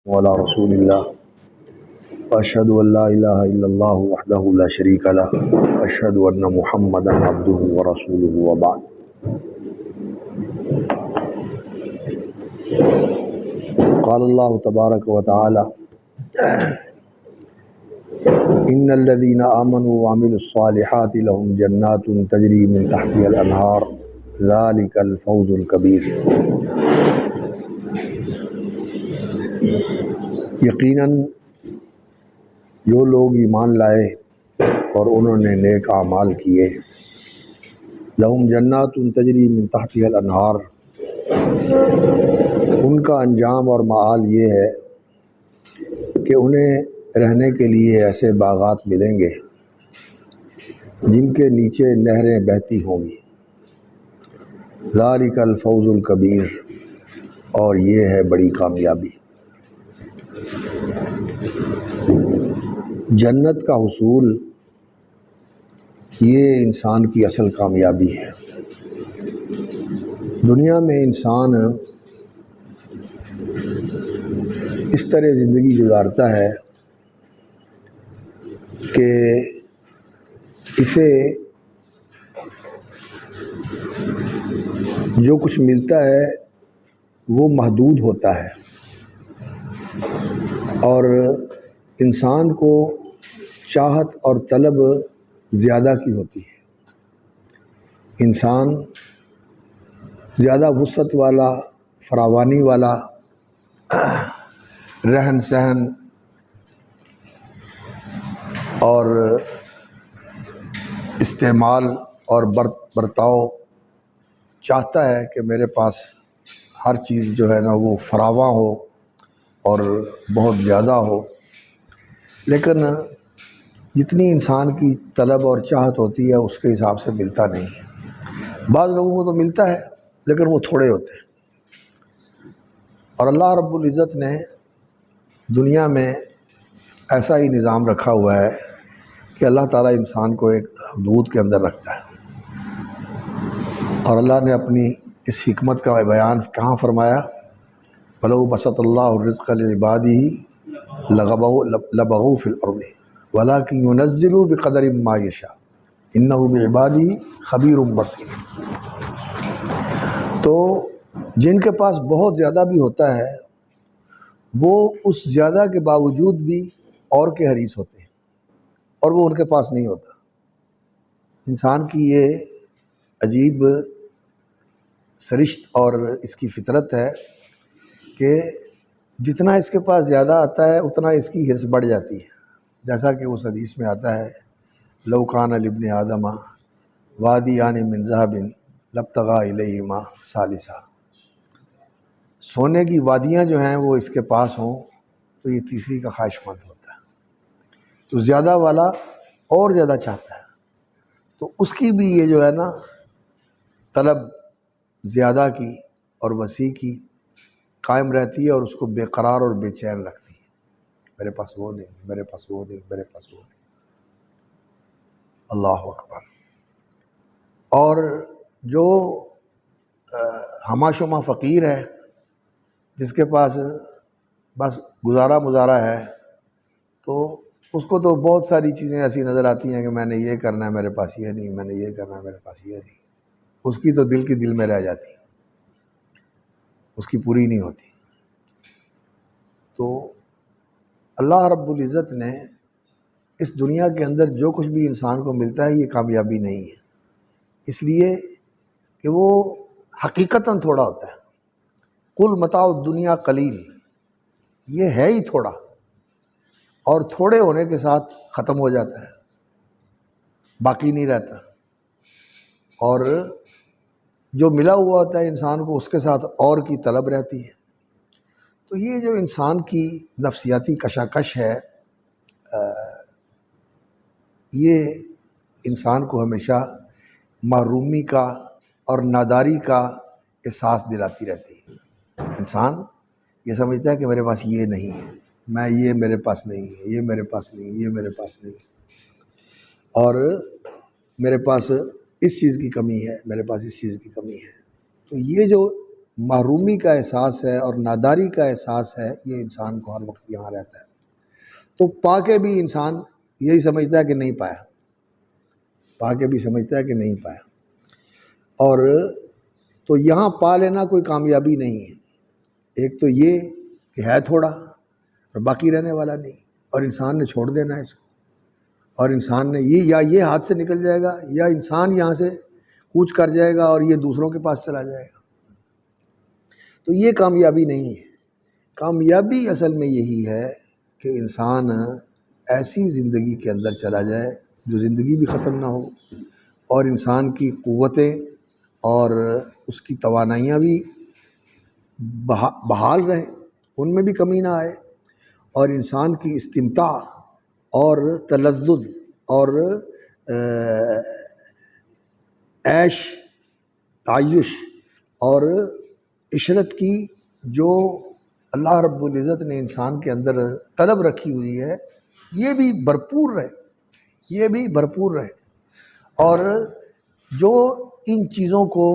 وعلى رسول الله وأشهد أن لا إله إلا الله وحده لا شريك له وأشهد أن محمدا عبده ورسوله وبعد. قال الله تبارك وتعالى إن الذين آمنوا وعملوا الصالحات لهم جنات تجري من تحتها الأنهار ذلك الفوز الكبير. یقیناً جو لوگ ایمان لائے اور انہوں نے نیک اعمال کیے، لہم جنات تجری من تحتها الانہار، ان کا انجام اور معال یہ ہے کہ انہیں رہنے کے لیے ایسے باغات ملیں گے جن کے نیچے نہریں بہتی ہوں گی، ذالک الفوز الکبیر، اور یہ ہے بڑی کامیابی۔ جنت کا حصول یہ انسان کی اصل کامیابی ہے۔ دنیا میں انسان اس طرح زندگی گزارتا ہے کہ اسے جو کچھ ملتا ہے وہ محدود ہوتا ہے، اور انسان کو چاہت اور طلب زیادہ کی ہوتی ہے۔ انسان زیادہ وسعت والا، فراوانی والا رہن سہن اور استعمال اور برتاؤ چاہتا ہے کہ میرے پاس ہر چیز جو ہے نا وہ فراواں ہو اور بہت زیادہ ہو، لیکن جتنی انسان کی طلب اور چاہت ہوتی ہے اس کے حساب سے ملتا نہیں ہے۔ بعض لوگوں کو تو ملتا ہے لیکن وہ تھوڑے ہوتے ہیں، اور اللہ رب العزت نے دنیا میں ایسا ہی نظام رکھا ہوا ہے کہ اللہ تعالیٰ انسان کو ایک حدود کے اندر رکھتا ہے، اور اللہ نے اپنی اس حکمت کا بیان کہاں فرمایا؟ وَلَوْ بَسَطَ اللَّهُ الرِّزْقَ لِعِبَادِهِ لَبَغَوْا فِي الْأَرْضِ وَلَكِنْ يُنَزِّلُ بِقَدَرٍ مَّا يَشَاءُ إِنَّهُ بِعِبَادِهِ خَبِيرٌ بَصِيرٌ۔ تو جن کے پاس بہت زیادہ بھی ہوتا ہے وہ اس زیادہ کے باوجود بھی اور کے حریص ہوتے ہیں، اور وہ ان کے پاس نہیں ہوتا۔ انسان کی یہ عجیب سرشت اور اس کی فطرت ہے کہ جتنا اس کے پاس زیادہ آتا ہے اتنا اس کی حرص بڑھ جاتی ہے، جیسا کہ اس حدیث میں آتا ہے لو کان لابن آدم وادیان من ذہب لابتغى الیہما ثالثا۔ سونے کی وادیاں جو ہیں وہ اس کے پاس ہوں تو یہ تیسری کا خواہش مند ہوتا ہے، تو زیادہ والا اور زیادہ چاہتا ہے، تو اس کی بھی یہ جو ہے نا طلب زیادہ کی اور وسیع کی قائم رہتی ہے، اور اس کو بے قرار اور بے چین رکھتی ہے۔ میرے پاس وہ نہیں، میرے پاس وہ نہیں، میرے پاس وہ نہیں۔ اللہ اکبر۔ اور جو ہمہ شمہ فقیر ہے، جس کے پاس بس گزارا مزارا ہے، تو اس کو تو بہت ساری چیزیں ایسی نظر آتی ہیں کہ میں نے یہ کرنا ہے، میرے پاس یہ نہیں، میں نے یہ کرنا ہے، میرے پاس یہ نہیں، اس کی تو دل کی دل میں رہ جاتی، اس کی پوری نہیں ہوتی۔ تو اللہ رب العزت نے اس دنیا کے اندر جو کچھ بھی انسان کو ملتا ہے یہ کامیابی نہیں ہے، اس لیے کہ وہ حقیقتاً تھوڑا ہوتا ہے۔ قل متاع الدنیا قلیل، یہ ہے ہی تھوڑا، اور تھوڑے ہونے کے ساتھ ختم ہو جاتا ہے، باقی نہیں رہتا، اور جو ملا ہوا ہوتا ہے انسان کو اس کے ساتھ اور کی طلب رہتی ہے۔ تو یہ جو انسان کی نفسیاتی کشاکش ہے، یہ انسان کو ہمیشہ محرومی کا اور ناداری کا احساس دلاتی رہتی ہے۔ انسان یہ سمجھتا ہے کہ میرے پاس یہ نہیں ہے، میں یہ میرے پاس نہیں ہے، یہ میرے پاس نہیں، یہ میرے پاس نہیں، اور میرے پاس اس چیز کی کمی ہے، میرے پاس اس چیز کی کمی ہے۔ تو یہ جو محرومی کا احساس ہے اور ناداری کا احساس ہے، یہ انسان کو ہر وقت یہاں رہتا ہے۔ تو پا کے بھی انسان یہی سمجھتا ہے کہ نہیں پایا، پا کے بھی سمجھتا ہے کہ نہیں پایا، اور تو یہاں پا لینا کوئی کامیابی نہیں ہے۔ ایک تو یہ کہ ہے تھوڑا اور باقی رہنے والا نہیں، اور انسان نے چھوڑ دینا ہے اس کو، اور انسان نے یہ ہاتھ سے نکل جائے گا، یا انسان یہاں سے کوچ کر جائے گا اور یہ دوسروں کے پاس چلا جائے گا۔ تو یہ کامیابی نہیں ہے۔ کامیابی اصل میں یہی ہے کہ انسان ایسی زندگی کے اندر چلا جائے جو زندگی بھی ختم نہ ہو، اور انسان کی قوتیں اور اس کی توانائیاں بھی بحال رہیں، ان میں بھی کمی نہ آئے، اور انسان کی استمتاع اور تلذذ اور عیش تعیش اور عشرت کی جو اللہ رب العزت نے انسان کے اندر طلب رکھی ہوئی ہے، یہ بھی بھرپور رہے، یہ بھی بھرپور رہے۔ اور جو ان چیزوں کو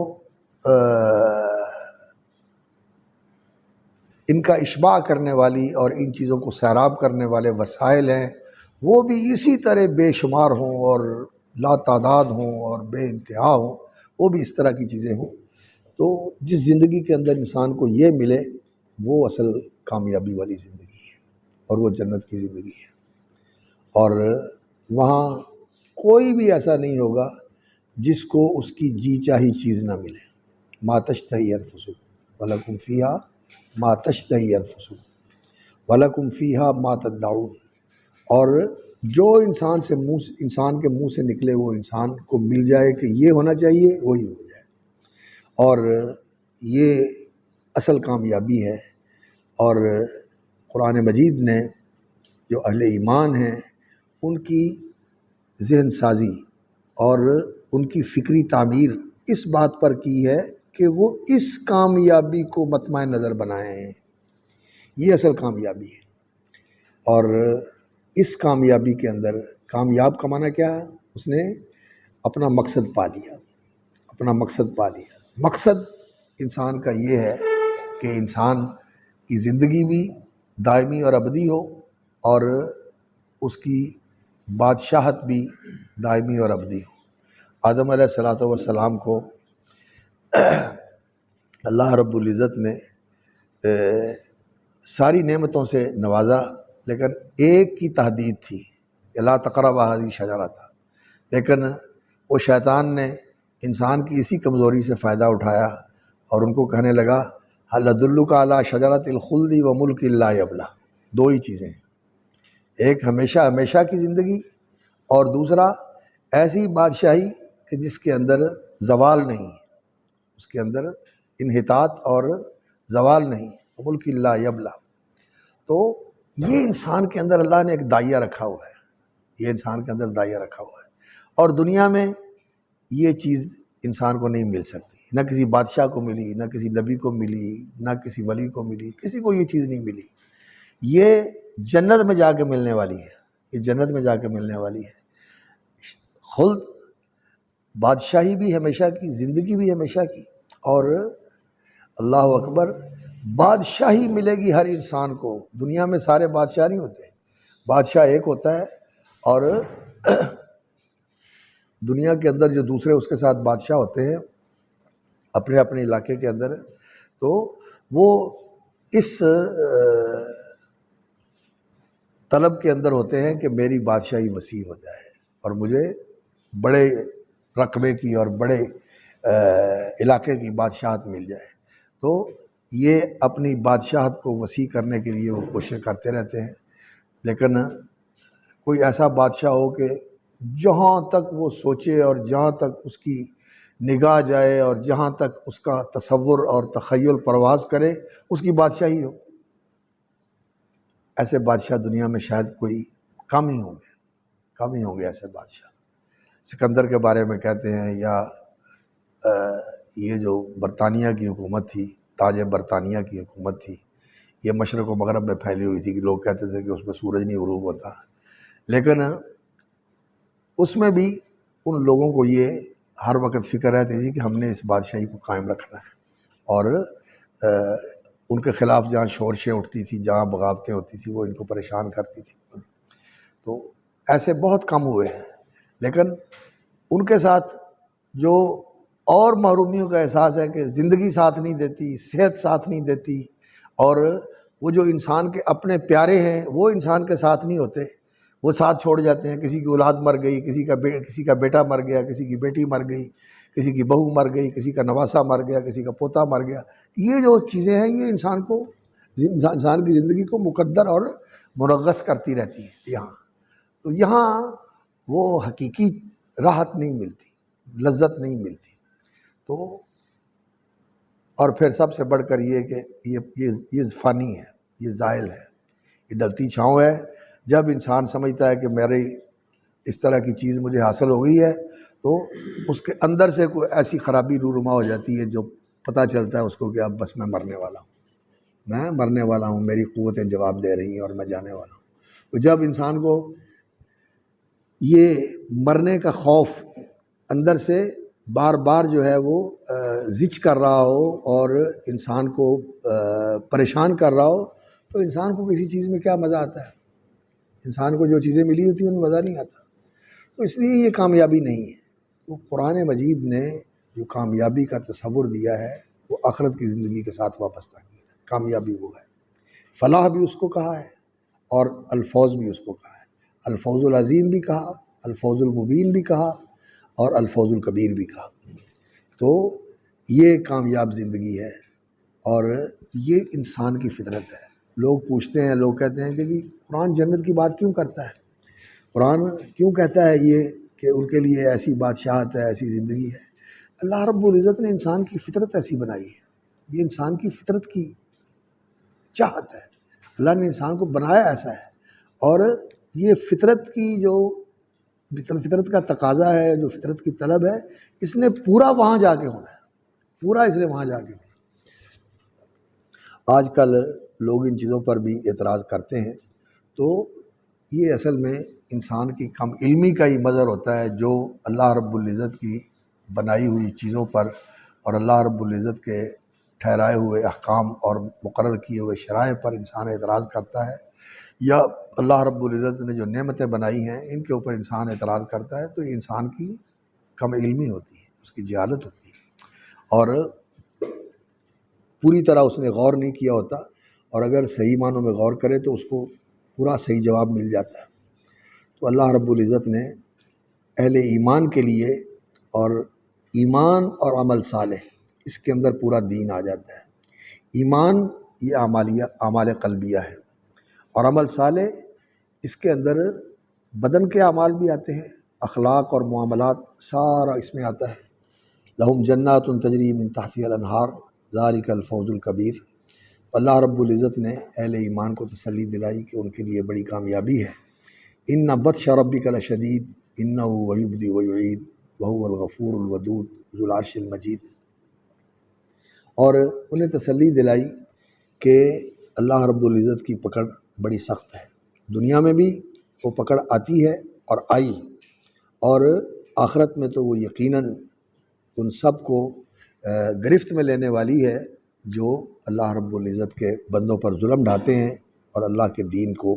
ان کا اشباع کرنے والی اور ان چیزوں کو سیراب کرنے والے وسائل ہیں، وہ بھی اسی طرح بے شمار ہوں اور لا تعداد ہوں اور بے انتہا ہوں، وہ بھی اس طرح کی چیزیں ہوں۔ تو جس زندگی کے اندر انسان کو یہ ملے وہ اصل کامیابی والی زندگی ہے، اور وہ جنت کی زندگی ہے، اور وہاں کوئی بھی ایسا نہیں ہوگا جس کو اس کی جی چاہی چیز نہ ملے۔ ما تشتہی انفسکم ولکم فیہا ما تشتہی انفسکم ولکم فیہا ما تدعون، اور جو انسان کے منہ سے نکلے وہ انسان کو مل جائے کہ یہ ہونا چاہیے وہی ہو جائے، اور یہ اصل کامیابی ہے۔ اور قرآن مجید نے جو اہل ایمان ہیں ان کی ذہن سازی اور ان کی فکری تعمیر اس بات پر کی ہے کہ وہ اس کامیابی کو مطمع نظر بنائے ہیں، یہ اصل کامیابی ہے۔ اور اس کامیابی کے اندر کامیاب کا معنی کیا ہے؟ اس نے اپنا مقصد پا لیا، اپنا مقصد پا لیا۔ مقصد انسان کا یہ ہے کہ انسان کی زندگی بھی دائمی اور ابدی ہو، اور اس کی بادشاہت بھی دائمی اور ابدی ہو۔ آدم علیہ السلام کو اللہ رب العزت نے ساری نعمتوں سے نوازا، لیکن ایک کی تحدید تھی کہ لا تقربا هذه الشجرہ تھا، لیکن وہ شیطان نے انسان کی اسی کمزوری سے فائدہ اٹھایا اور ان کو کہنے لگا هل ادلک علی شجرۃ الخلد وملک لا یبلی۔ دو ہی چیزیں ہیں، ایک ہمیشہ کی زندگی، اور دوسرا ایسی بادشاہی کہ جس کے اندر زوال نہیں ہے، اس کے اندر انحطاط اور زوال نہیں، ملک لا یبلی۔ تو یہ انسان کے اندر اللہ نے ایک دائیہ رکھا ہوا ہے، یہ انسان کے اندر دائیہ رکھا ہوا ہے، اور دنیا میں یہ چیز انسان کو نہیں مل سکتی، نہ کسی بادشاہ کو ملی، نہ کسی نبی کو ملی، نہ کسی ولی کو ملی، کسی کو یہ چیز نہیں ملی۔ یہ جنت میں جا کے ملنے والی ہے، یہ جنت میں جا کے ملنے والی ہے۔ خلد، بادشاہی بھی ہمیشہ کی، زندگی بھی ہمیشہ کی، اور اللہ اکبر، بادشاہی ملے گی ہر انسان کو۔ دنیا میں سارے بادشاہ نہیں ہوتے، بادشاہ ایک ہوتا ہے، اور دنیا کے اندر جو دوسرے اس کے ساتھ بادشاہ ہوتے ہیں اپنے اپنے علاقے کے اندر، تو وہ اس طلب کے اندر ہوتے ہیں کہ میری بادشاہی وسیع ہو جائے اور مجھے بڑے رقبے کی اور بڑے علاقے کی بادشاہت مل جائے۔ تو یہ اپنی بادشاہت کو وسیع کرنے کے لیے وہ کوششیں کرتے رہتے ہیں، لیکن کوئی ایسا بادشاہ ہو کہ جہاں تک وہ سوچے اور جہاں تک اس کی نگاہ جائے اور جہاں تک اس کا تصور اور تخیل پرواز کرے اس کی بادشاہی ہو، ایسے بادشاہ دنیا میں شاید کوئی کم ہی ہوں گے ایسے بادشاہ۔ سکندر کے بارے میں کہتے ہیں، یا یہ جو برطانیہ کی حکومت تھی، تاج برطانیہ کی حکومت تھی، یہ مشرق و مغرب میں پھیلی ہوئی تھی کہ لوگ کہتے تھے کہ اس میں سورج نہیں غروب ہوتا، لیکن اس میں بھی ان لوگوں کو یہ ہر وقت فکر رہتی تھی کہ ہم نے اس بادشاہی کو قائم رکھنا ہے، اور ان کے خلاف جہاں شورشیں اٹھتی تھی، جہاں بغاوتیں ہوتی تھیں، وہ ان کو پریشان کرتی تھی. تو ایسے بہت کم ہوئے ہیں، لیکن ان کے ساتھ جو اور محرومیوں کا احساس ہے کہ زندگی ساتھ نہیں دیتی، صحت ساتھ نہیں دیتی، اور وہ جو انسان کے اپنے پیارے ہیں وہ انسان کے ساتھ نہیں ہوتے، وہ ساتھ چھوڑ جاتے ہیں. کسی کی اولاد مر گئی، کسی کا بیٹا مر گیا، کسی کی بیٹی مر گئی، کسی کی بہو مر گئی، کسی کا نواسہ مر گیا، کسی کا پوتا مر گیا. یہ جو چیزیں ہیں یہ انسان کی زندگی کو مقدر اور منغص کرتی رہتی ہیں. تو یہاں وہ حقیقی راحت نہیں ملتی، لذت نہیں ملتی. تو اور پھر سب سے بڑھ کر یہ کہ یہ فانی ہے، یہ زائل ہے، یہ ڈلتی چھاؤں ہے. جب انسان سمجھتا ہے کہ میری اس طرح کی چیز مجھے حاصل ہو گئی ہے تو اس کے اندر سے کوئی ایسی خرابی رونما ہو جاتی ہے جو پتہ چلتا ہے اس کو کہ اب بس میں مرنے والا ہوں، میری قوتیں جواب دے رہی ہیں اور میں جانے والا ہوں. تو جب انسان کو یہ مرنے کا خوف اندر سے بار بار جو ہے وہ زچ کر رہا ہو اور انسان کو پریشان کر رہا ہو، تو انسان کو کسی چیز میں کیا مزہ آتا ہے؟ انسان کو جو چیزیں ملی ہوتی ہیں ان میں مزہ نہیں آتا. تو اس لیے یہ کامیابی نہیں ہے. تو قرآن مجید نے جو کامیابی کا تصور دیا ہے وہ آخرت کی زندگی کے ساتھ وابستہ کیا ہے. کامیابی وہ ہے، فلاح بھی اس کو کہا ہے اور الفوز بھی اس کو کہا ہے. الفوز العظیم بھی کہا، الفوز المبین بھی کہا اور الفوز الکبیر بھی کہا. تو یہ کامیاب زندگی ہے اور یہ انسان کی فطرت ہے. لوگ پوچھتے ہیں، لوگ کہتے ہیں کہ جی قرآن جنت کی بات کیوں کرتا ہے؟ قرآن کیوں کہتا ہے یہ کہ ان کے لیے ایسی بادشاہت ہے، ایسی زندگی ہے؟ اللہ رب العزت نے انسان کی فطرت ایسی بنائی ہے، یہ انسان کی فطرت کی چاہت ہے. اللہ نے انسان کو بنایا ایسا ہے، اور یہ فطرت کی جو فطرت کا تقاضا ہے، جو فطرت کی طلب ہے، اس نے پورا وہاں جا کے ہونا ہے، پورا اس نے وہاں جا کے ہونا ہے. آج کل لوگ ان چیزوں پر بھی اعتراض کرتے ہیں، تو یہ اصل میں انسان کی کم علمی کا ہی مظہر ہوتا ہے. جو اللہ رب العزت کی بنائی ہوئی چیزوں پر اور اللہ رب العزت کے ٹھہرائے ہوئے احکام اور مقرر کیے ہوئے شرائع پر انسان اعتراض کرتا ہے، یا اللہ رب العزت نے جو نعمتیں بنائی ہیں ان کے اوپر انسان اعتراض کرتا ہے، تو یہ انسان کی کم علمی ہوتی ہے، اس کی جہالت ہوتی ہے، اور پوری طرح اس نے غور نہیں کیا ہوتا. اور اگر صحیح معنوں میں غور کرے تو اس کو پورا صحیح جواب مل جاتا ہے. تو اللہ رب العزت نے اہل ایمان کے لیے، اور ایمان اور عمل صالح اس کے اندر پورا دین آ جاتا ہے. ایمان یہ اعمال قلبیہ ہے، اور عمل صالح اس کے اندر بدن کے اعمال بھی آتے ہیں، اخلاق اور معاملات سارا اس میں آتا ہے. لہم جنات تجری من تحتها الانہار ذالک الفوز الکبیر. اللہ رب العزت نے اہل ایمان کو تسلی دلائی کہ ان کے لیے بڑی کامیابی ہے. ان بطش ربک لشدید انہ یبدئ ویعید وہو الغفور الودود ذو العرش المجید. اور انہیں تسلی دلائی کہ اللہ رب العزت کی پکڑ بڑی سخت ہے. دنیا میں بھی وہ پکڑ آتی ہے اور آئی، اور آخرت میں تو وہ یقیناً ان سب کو گرفت میں لینے والی ہے جو اللہ رب العزت کے بندوں پر ظلم ڈھاتے ہیں اور اللہ کے دین کو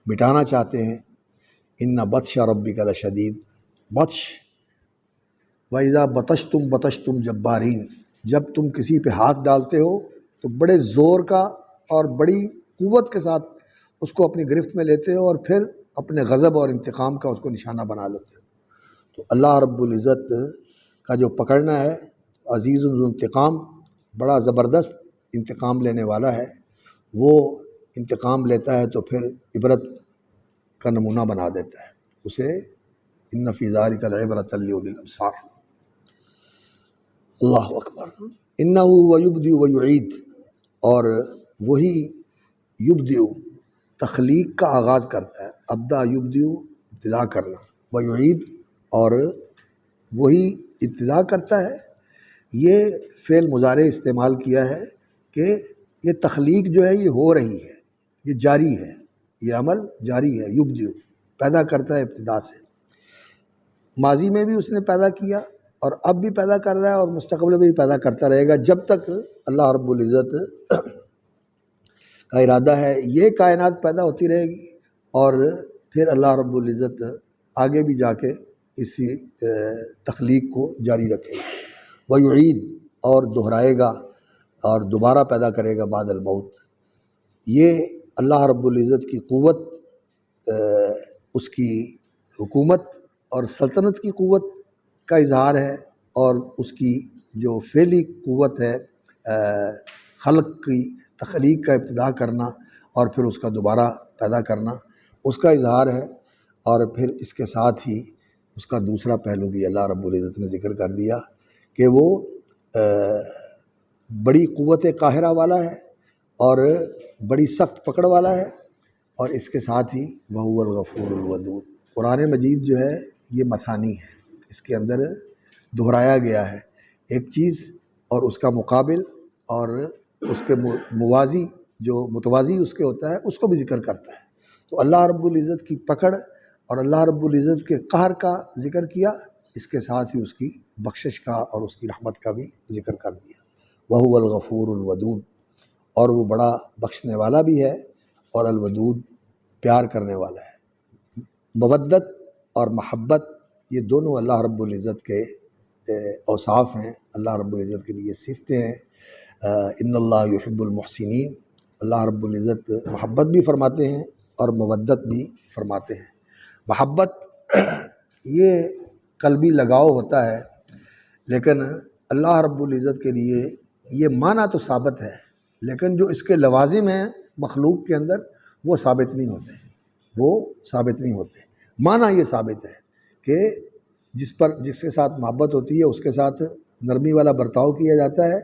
مٹانا چاہتے ہیں. ان بطش ربک لشدید. بطش وَإِذَا بَطَشْتُمْ بَطَشْتُمْ جَبَّارِينَ. جب تم کسی پہ ہاتھ ڈالتے ہو تو بڑے زور کا اور بڑی قوت کے ساتھ اس کو اپنی گرفت میں لیتے ہو، اور پھر اپنے غضب اور انتقام کا اس کو نشانہ بنا لیتے ہو. تو اللہ رب العزت کا جو پکڑنا ہے، عزیز ذو انتقام، بڑا زبردست انتقام لینے والا ہے. وہ انتقام لیتا ہے تو پھر عبرت کا نمونہ بنا دیتا ہے اسے. ان فی ذلک لعبرۃ لأولی الابصار. اللہ اکبر. انہ یبدئ ویعید. اور وہی یبدئ تخلیق کا آغاز کرتا ہے. ابدا یبدئ ابتدا کرنا، ویعید اور وہی ابتدا کرتا ہے. یہ فعل مضارع استعمال کیا ہے کہ یہ تخلیق جو ہے یہ ہو رہی ہے، یہ جاری ہے، یہ عمل جاری ہے. یبدئ پیدا کرتا ہے ابتدا سے. ماضی میں بھی اس نے پیدا کیا اور اب بھی پیدا کر رہا ہے اور مستقبل میں بھی پیدا کرتا رہے گا جب تک اللہ رب العزت کا ارادہ ہے. یہ کائنات پیدا ہوتی رہے گی اور پھر اللہ رب العزت آگے بھی جا کے اسی تخلیق کو جاری رکھے گا. وَيُعِيد اور دہرائے گا اور دوبارہ پیدا کرے گا بعد الموت. یہ اللہ رب العزت کی قوت، اس کی حکومت اور سلطنت کی قوت کا اظہار ہے، اور اس کی جو فعلی قوت ہے خلق کی تخلیق کا ابتدا کرنا اور پھر اس کا دوبارہ پیدا کرنا، اس کا اظہار ہے. اور پھر اس کے ساتھ ہی اس کا دوسرا پہلو بھی اللہ رب العزت نے ذکر کر دیا کہ وہ بڑی قوت قاہرہ والا ہے اور بڑی سخت پکڑ والا ہے، اور اس کے ساتھ ہی وَهُوَ الْغَفُورُ الْوَدُودُ. قرآن مجید جو ہے یہ مثانی ہے، اس کے اندر دہرایا گیا ہے ایک چیز اور اس کا مقابل اور اس کے موازی جو متوازی اس کے ہوتا ہے اس کو بھی ذکر کرتا ہے. تو اللہ رب العزت کی پکڑ اور اللہ رب العزت کے قہر کا ذکر کیا، اس کے ساتھ ہی اس کی بخشش کا اور اس کی رحمت کا بھی ذکر کر دیا. وَهُوَ الْغَفُورُ الْوَدُودُ، اور وہ بڑا بخشنے والا بھی ہے اور الودود پیار کرنے والا ہے. مودت اور محبت یہ دونوں اللہ رب العزت کے اوصاف ہیں، اللہ رب العزت کے لیے صفتیں ہیں. ان اللہ یحب المحسنین، اللہ رب العزت محبت بھی فرماتے ہیں اور مودت بھی فرماتے ہیں. محبت یہ قلبی لگاؤ ہوتا ہے، لیکن اللہ رب العزت کے لیے یہ معنی تو ثابت ہے، لیکن جو اس کے لوازم ہیں مخلوق کے اندر وہ ثابت نہیں ہوتے. معنی یہ ثابت ہے کہ جس کے ساتھ محبت ہوتی ہے اس کے ساتھ نرمی والا برتاؤ کیا جاتا ہے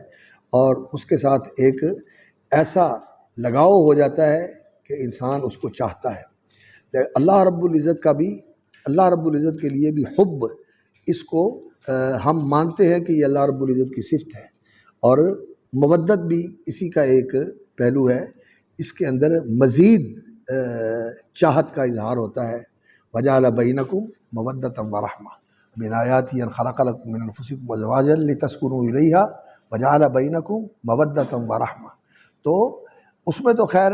اور اس کے ساتھ ایک ایسا لگاؤ ہو جاتا ہے کہ انسان اس کو چاہتا ہے. اللہ رب العزت کے لیے بھی حب، اس کو ہم مانتے ہیں کہ یہ اللہ رب العزت کی صفت ہے، اور مودت بھی اسی کا ایک پہلو ہے. اس کے اندر مزید چاہت کا اظہار ہوتا ہے. وَجَعَلَ بَيْنَكُمْ مَوَدَّةً وَرَحْمَةً مِنْ آيَاتِهِ أَنْ خَلَقَ لَكُم مِّنْ أَنفُسِكُمْ أَزْوَاجًا لِتَسْكُنُوا إِلَيْهَا وَجَعَلَ بَيْنَكُمْ مَوَدَّةً وَرَحْمَةً. تو اس میں تو خیر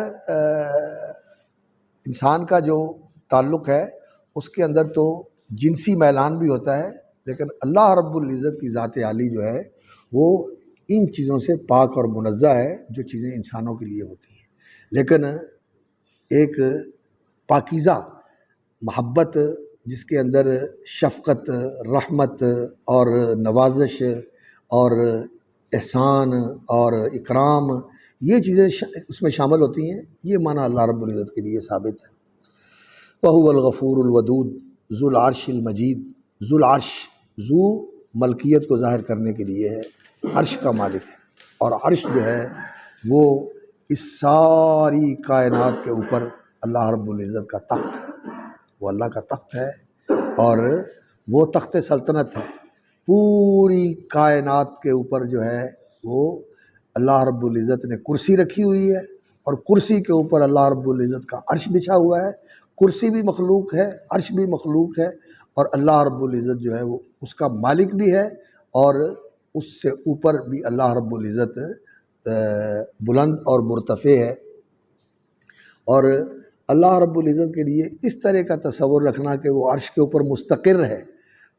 انسان کا جو تعلق ہے اس کے اندر تو جنسی میلان بھی ہوتا ہے، لیکن اللہ رب العزت کی ذات عالی جو ہے وہ ان چیزوں سے پاک اور منزہ ہے جو چیزیں انسانوں کے لیے ہوتی ہیں. لیکن ایک پاکیزہ محبت جس کے اندر شفقت، رحمت اور نوازش اور احسان اور اکرام، یہ چیزیں اس میں شامل ہوتی ہیں، یہ معنی اللہ رب العزت کے لیے ثابت ہے. وَهُوَ الْغَفُورُ الْوَدُودُ ذُو الْعَرْشِ الْمَجِيدُ. ذو العرش، ذو ملکیت کو ظاہر کرنے کے لیے ہے، عرش کا مالک ہے، اور عرش جو ہے وہ اس ساری کائنات کے اوپر اللہ رب العزت کا تخت ہے. وہ اللہ کا تخت ہے اور وہ تخت سلطنت ہے. پوری کائنات کے اوپر جو ہے وہ اللہ رب العزت نے کرسی رکھی ہوئی ہے، اور کرسی کے اوپر اللہ رب العزت کا عرش بچھا ہوا ہے. کرسی بھی مخلوق ہے، عرش بھی مخلوق ہے، اور اللہ رب العزت جو ہے وہ اس کا مالک بھی ہے، اور اس سے اوپر بھی اللہ رب العزت بلند اور مرتفع ہے. اور اللہ رب العزت کے لیے اس طرح کا تصور رکھنا کہ وہ عرش کے اوپر مستقر ہے،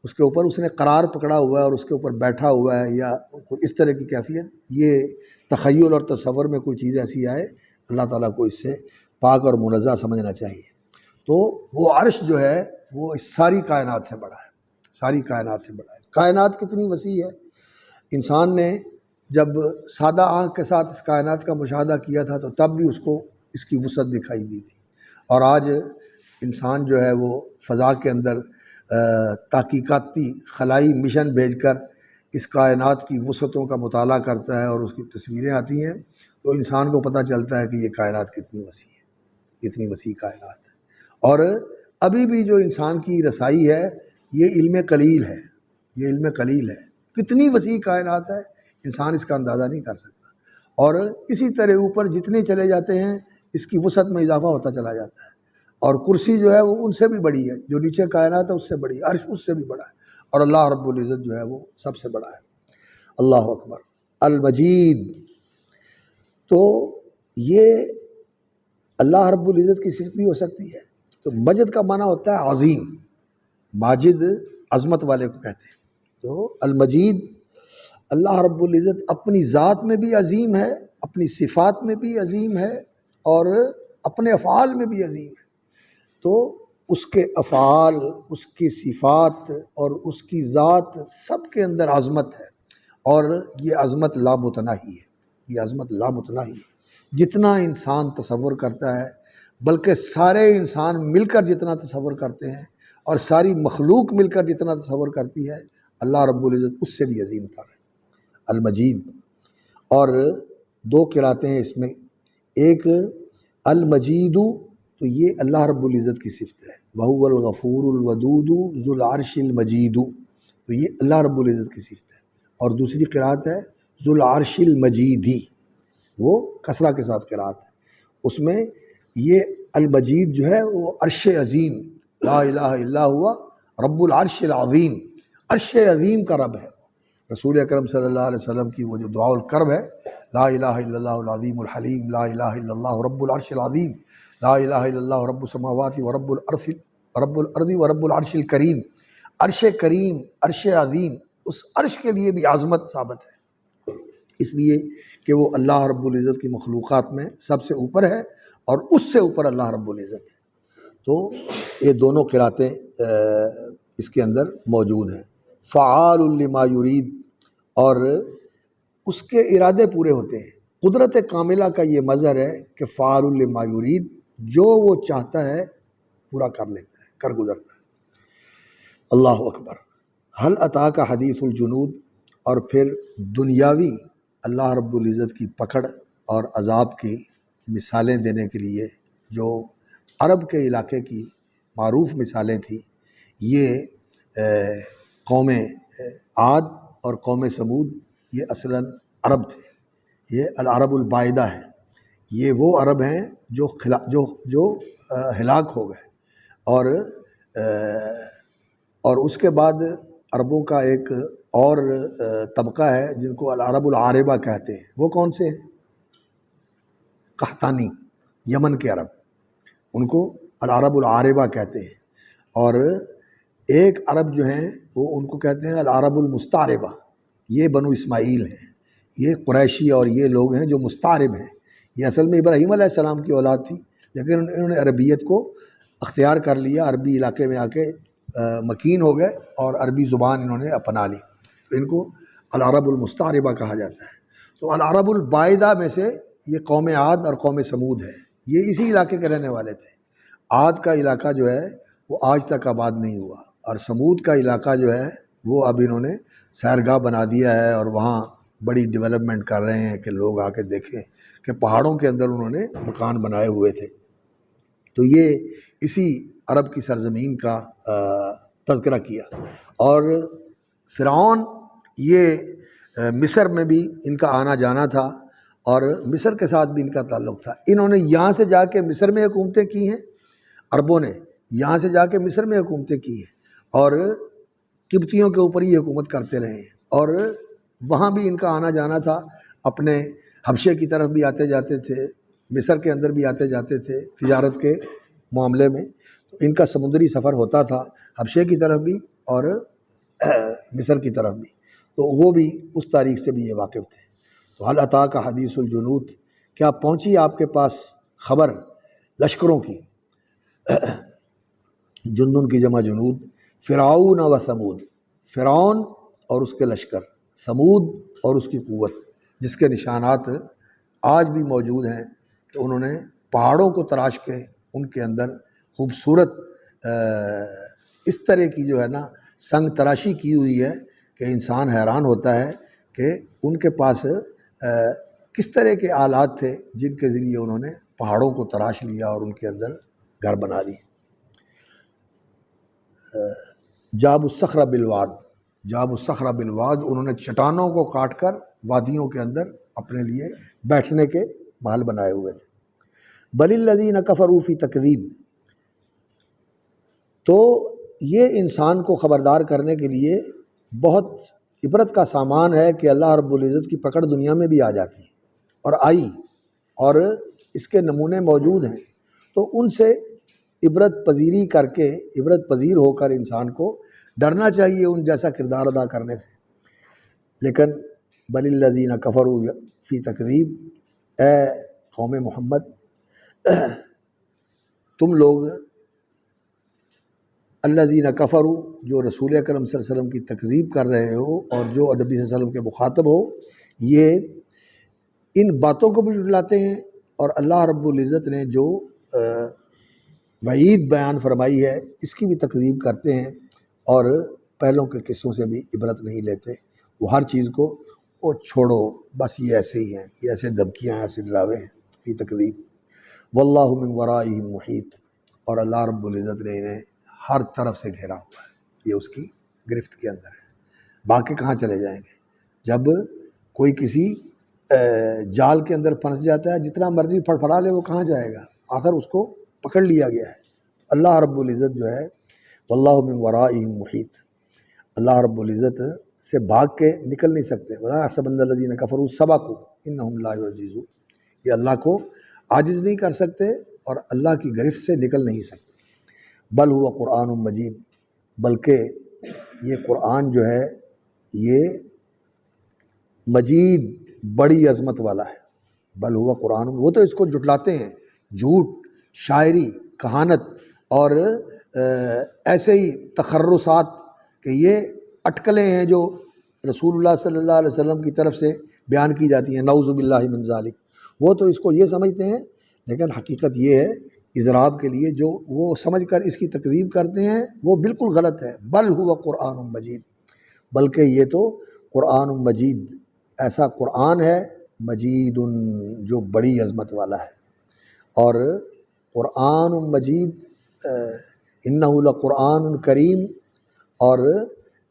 اس کے اوپر اس نے قرار پکڑا ہوا ہے اور اس کے اوپر بیٹھا ہوا ہے، یا کوئی اس طرح کی کیفیت، یہ تخیل اور تصور میں کوئی چیز ایسی آئے، اللہ تعالیٰ کو اس سے پاک اور منزہ سمجھنا چاہیے. تو وہ عرش جو ہے وہ اس ساری کائنات سے بڑا ہے، ساری کائنات سے بڑا ہے. کائنات کتنی وسیع ہے. انسان نے جب سادہ آنکھ کے ساتھ اس کائنات کا مشاہدہ کیا تھا تو تب بھی اس کو اس کی وسعت دکھائی دی تھی، اور آج انسان جو ہے وہ فضا کے اندر تحقیقاتی خلائی مشن بھیج کر اس کائنات کی وسعتوں کا مطالعہ کرتا ہے اور اس کی تصویریں آتی ہیں، تو انسان کو پتہ چلتا ہے کہ یہ کائنات کتنی وسیع ہے، کتنی وسیع کائنات ہے. اور ابھی بھی جو انسان کی رسائی ہے یہ علم قلیل ہے، یہ علم قلیل ہے. کتنی وسیع کائنات ہے انسان اس کا اندازہ نہیں کر سکتا. اور اسی طرح اوپر جتنے چلے جاتے ہیں اس کی وسعت میں اضافہ ہوتا چلا جاتا ہے. اور کرسی جو ہے وہ ان سے بھی بڑی ہے، جو نیچے کائنات ہے اس سے بڑی ہے، عرش اس سے بھی بڑا ہے. اور اللہ رب العزت جو ہے وہ سب سے بڑا ہے۔ اللہ اکبر۔ المجید، تو یہ اللہ رب العزت کی صفت بھی ہو سکتی ہے۔ تو مجد کا معنی ہوتا ہے عظیم، ماجد عظمت والے کو کہتے ہیں۔ تو المجید اللہ رب العزت اپنی ذات میں بھی عظیم ہے، اپنی صفات میں بھی عظیم ہے، اور اپنے افعال میں بھی عظیم ہے۔ تو اس کے افعال، اس کی صفات اور اس کی ذات سب کے اندر عظمت ہے، اور یہ عظمت لامتناہی ہے، یہ عظمت لامتناہی ہے۔ جتنا انسان تصور کرتا ہے، بلکہ سارے انسان مل کر جتنا تصور کرتے ہیں اور ساری مخلوق مل کر جتنا تصور کرتی ہے، اللہ رب العزت اس سے بھی عظیم تر ہے، المجید۔ اور دو قراتیں ہیں اس میں، ایک المجید، تو یہ اللہ رب العزت کی صفت ہے، وَهُوَ الْغَفُورُ الْوَدُودُ ذُو الْعَرْشِ الْمَجِيدُ، تو یہ اللہ رب العزت کی صفت ہے۔ اور دوسری قرات ہے ذُو الْعَرْشِ الْمَجِيدِ، وہ کسرہ کے ساتھ قرات ہے، اس میں یہ المجید جو ہے وہ عرش عظیم، لا الہ الا ہوا رب العرش العظیم، عرش عظیم کا رب ہے۔ رسول اکرم صلی اللہ علیہ وسلم کی وہ جو دعاء الکرب ہے، لا الہ الا اللہ العظیم الحلیم، لا الہ الا اللہ رب العرش العظیم، لا الہ الا اللہ رب السماوات و رب الارض و رب العرش الکریم، عرش کریم، عرش عظیم، اس عرش کے لیے بھی عظمت ثابت ہے، اس لیے کہ وہ اللہ رب العزت کی مخلوقات میں سب سے اوپر ہے، اور اس سے اوپر اللہ رب العزت ہے۔ تو یہ دونوں قراتیں اس کے اندر موجود ہیں۔ فعال لما یرید، اور اس کے ارادے پورے ہوتے ہیں۔ قدرت کاملہ کا یہ مظہر ہے کہ فعال لما یرید، جو وہ چاہتا ہے پورا کر لیتا ہے، کر گزرتا ہے۔ اللہ اکبر۔ حل اتاک حدیث الجنود، اور پھر دنیاوی اللہ رب العزت کی پکڑ اور عذاب کی مثالیں دینے کے لیے جو عرب کے علاقے کی معروف مثالیں تھیں، یہ قوم عاد اور قوم سمود، یہ اصلاً عرب تھے، یہ العرب البائدہ ہے، یہ وہ عرب ہیں جو ہلاک ہو گئے، اور اس کے بعد عربوں کا ایک اور طبقہ ہے جن کو العرب العاربہ کہتے ہیں۔ وہ کون سے ہیں؟ قحطانی، یمن کے عرب، ان کو العرب العاربہ کہتے ہیں۔ اور ایک عرب جو ہیں وہ ان کو کہتے ہیں العرب المستعربہ، یہ بنو اسماعیل ہیں، یہ قریشی اور یہ لوگ ہیں جو مستعرب ہیں۔ یہ اصل میں ابراہیم علیہ السلام کی اولاد تھی، لیکن انہوں نے عربیت کو اختیار کر لیا، عربی علاقے میں آ کے مکین ہو گئے اور عربی زبان انہوں نے اپنا لی، تو ان کو العرب المستعربہ کہا جاتا ہے۔ تو العرب البائدہ میں سے یہ قوم عاد اور قوم سمود ہے، یہ اسی علاقے کے رہنے والے تھے۔ عاد کا علاقہ جو ہے وہ آج تک آباد نہیں ہوا، اور سمود کا علاقہ جو ہے وہ اب انہوں نے سیرگاہ بنا دیا ہے، اور وہاں بڑی ڈیولپمنٹ کر رہے ہیں کہ لوگ آ کے دیکھیں کہ پہاڑوں کے اندر انہوں نے مکان بنائے ہوئے تھے۔ تو یہ اسی عرب کی سرزمین کا تذکرہ کیا۔ اور فرعون، یہ مصر میں بھی ان کا آنا جانا تھا، اور مصر کے ساتھ بھی ان کا تعلق تھا۔ انہوں نے یہاں سے جا کے مصر میں حکومتیں کی ہیں، عربوں نے یہاں سے جا کے مصر میں حکومتیں کی ہیں، اور قبطیوں کے اوپر ہی حکومت کرتے رہے ہیں، اور وہاں بھی ان کا آنا جانا تھا، اپنے حبشے کی طرف بھی آتے جاتے تھے، مصر کے اندر بھی آتے جاتے تھے تجارت کے معاملے میں، تو ان کا سمندری سفر ہوتا تھا حبشے کی طرف بھی اور مصر کی طرف بھی، تو وہ بھی اس تاریخ سے بھی یہ واقف تھے۔ تو حل اتاک حدیث الجنود، کیا پہنچی آپ کے پاس خبر لشکروں کی، جندن کی جمع جنود، فرعون و ثمود، فرعون اور اس کے لشکر، ثمود اور اس کی قوت، جس کے نشانات آج بھی موجود ہیں کہ انہوں نے پہاڑوں کو تراش کے ان کے اندر خوبصورت اس طرح کی جو ہے نا سنگ تراشی کی ہوئی ہے کہ انسان حیران ہوتا ہے کہ ان کے پاس کس طرح کے آلات تھے جن کے ذریعے انہوں نے پہاڑوں کو تراش لیا اور ان کے اندر گھر بنا لیے۔ جاب الصخر بالواد، جاب الصخر بالواد، انہوں نے چٹانوں کو کاٹ کر وادیوں کے اندر اپنے لیے بیٹھنے کے محل بنائے ہوئے تھے۔ بل الذین کفروا فی تکذیب، تو یہ انسان کو خبردار کرنے کے لیے بہت عبرت کا سامان ہے کہ اللہ رب العزت کی پکڑ دنیا میں بھی آ جاتی ہے اور آئی، اور اس کے نمونے موجود ہیں، تو ان سے عبرت پذیری کر کے، عبرت پذیر ہو کر انسان کو ڈرنا چاہیے ان جیسا کردار ادا کرنے سے۔ لیکن بل الذین کفروا فی تکذیب، اے قوم محمد تم لوگ الذین کفروا، جو رسول اکرم صلی اللہ علیہ وسلم کی تکذیب کر رہے ہو اور جو نبی صلی اللہ علیہ وسلم کے مخاطب ہو، یہ ان باتوں کو بھی جھٹلاتے ہیں، اور اللہ رب العزت نے جو وعید بیان فرمائی ہے اس کی بھی تکذیب کرتے ہیں، اور پہلوں کے قصوں سے بھی عبرت نہیں لیتے۔ وہ ہر چیز کو او چھوڑو، بس یہ ایسے ہی ہیں، یہ ایسے دھمکیاں ہیں، ایسے ڈراوے ہیں، فی تکذیب واللہ من ورائہم محیط، اور اللہ رب العزت نے انہیں ہر طرف سے گھیرا ہوا ہے، یہ اس کی گرفت کے اندر ہے۔ باقی کہاں چلے جائیں گے؟ جب کوئی کسی جال کے اندر پھنس جاتا ہے، جتنا مرضی پھڑپھڑا لے وہ کہاں جائے گا؟ آخر اس کو پکڑ لیا گیا ہے۔ اللہ رب العزت جو ہے واللہ من ورائہم محیط، اللہ رب العزت سے بھاگ کے نکل نہیں سکتے۔ وَلَا يَحْسَبَنَّ الَّذِينَ كَفَرُوا سَبَقُوا إِنَّهُمْ لَا يُعْجِزُونَ، یہ اللہ کو عاجز نہیں کر سکتے اور اللہ کی گرفت سے نکل نہیں سکتے۔ بل ہوا قرآن مجید، بلکہ یہ قرآن جو ہے یہ مجید، بڑی عظمت والا ہے۔ بل ہوا قرآن، وہ تو اس کو جھٹلاتے ہیں، جھوٹ، شاعری، کہانت اور ایسے ہی تخرصات کہ یہ اٹکلیں ہیں جو رسول اللہ صلی اللہ علیہ وسلم کی طرف سے بیان کی جاتی ہیں، نعوذ باللہ من ذالک۔ وہ تو اس کو یہ سمجھتے ہیں، لیکن حقیقت یہ ہے اضراب کے لیے جو وہ سمجھ کر اس کی تکذیب کرتے ہیں وہ بالکل غلط ہے۔ بل ہوا قرآن مجید، بلکہ یہ تو قرآن مجید، ایسا قرآن ہے مجید جو بڑی عظمت والا ہے۔ اور قرآن مجید انہ لقرآن کریم، اور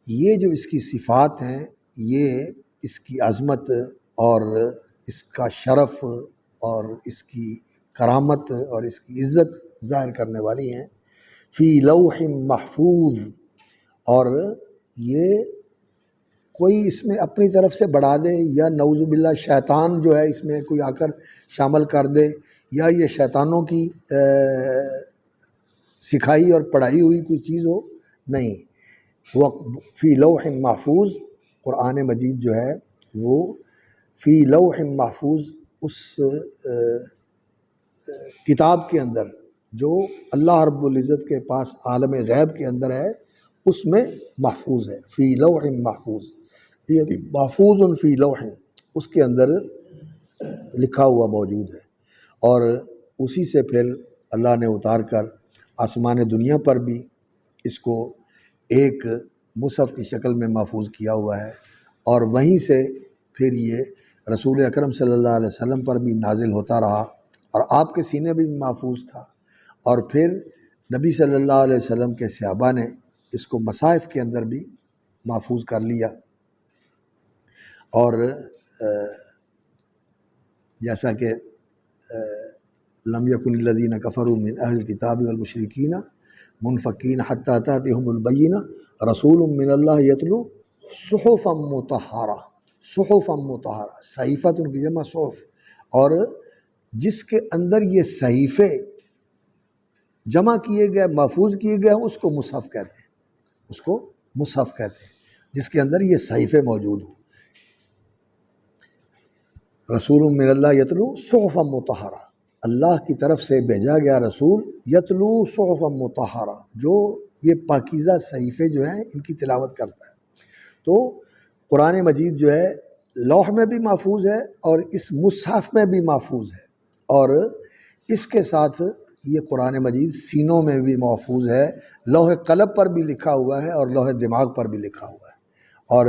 یہ جو اس کی صفات ہیں یہ اس کی عظمت اور اس کا شرف اور اس کی کرامت اور اس کی عزت ظاہر کرنے والی ہیں۔ فی لوح محفوظ، اور یہ کوئی اس میں اپنی طرف سے بڑھا دے یا نعوذ باللہ شیطان جو ہے اس میں کوئی آ کر شامل کر دے، یا یہ شیطانوں کی سکھائی اور پڑھائی ہوئی کوئی چیز ہو، نہیں۔ وہ فی لوح محفوظ، قرآن مجید جو ہے وہ فی لوح محفوظ، اس کتاب کے اندر جو اللہ رب العزت کے پاس عالم غیب کے اندر ہے اس میں محفوظ ہے۔ فی لوح محفوظ، یعنی محفوظ فی لوح، اس کے اندر لکھا ہوا موجود ہے، اور اسی سے پھر اللہ نے اتار کر آسمان دنیا پر بھی اس کو ایک مصحف کی شکل میں محفوظ کیا ہوا ہے، اور وہیں سے پھر یہ رسول اکرم صلی اللہ علیہ وسلم پر بھی نازل ہوتا رہا، اور آپ کے سینے بھی محفوظ تھا، اور پھر نبی صلی اللہ علیہ وسلم کے صحابہ نے اس کو مصاحف کے اندر بھی محفوظ کر لیا۔ اور جیسا کہ لم یکن الذین کفروا من اہل الکتاب والمشرکین منفکین حتی تأتیہم البینہ رسول من اللہ یتلو صحفا مطہرہ، صحفا مطہرہ، صحیفۃ کی جمع صحف، اور جس کے اندر یہ صحیفے جمع کیے گئے، محفوظ کیے گئے، اس کو مصحف کہتے ہیں، اس کو مصحف کہتے ہیں، جس کے اندر یہ صحیفے موجود ہوں۔ رسول من اللہ یتلو صحفا مطہرہ، اللہ کی طرف سے بھیجا گیا رسول، یتلو صحفا مطہرہ، جو یہ پاکیزہ صحیفے جو ہیں ان کی تلاوت کرتا ہے۔ تو قرآن مجید جو ہے لوح میں بھی محفوظ ہے اور اس مصحف میں بھی محفوظ ہے، اور اس کے ساتھ یہ قرآن مجید سینوں میں بھی محفوظ ہے، لوح قلب پر بھی لکھا ہوا ہے اور لوح دماغ پر بھی لکھا ہوا ہے۔ اور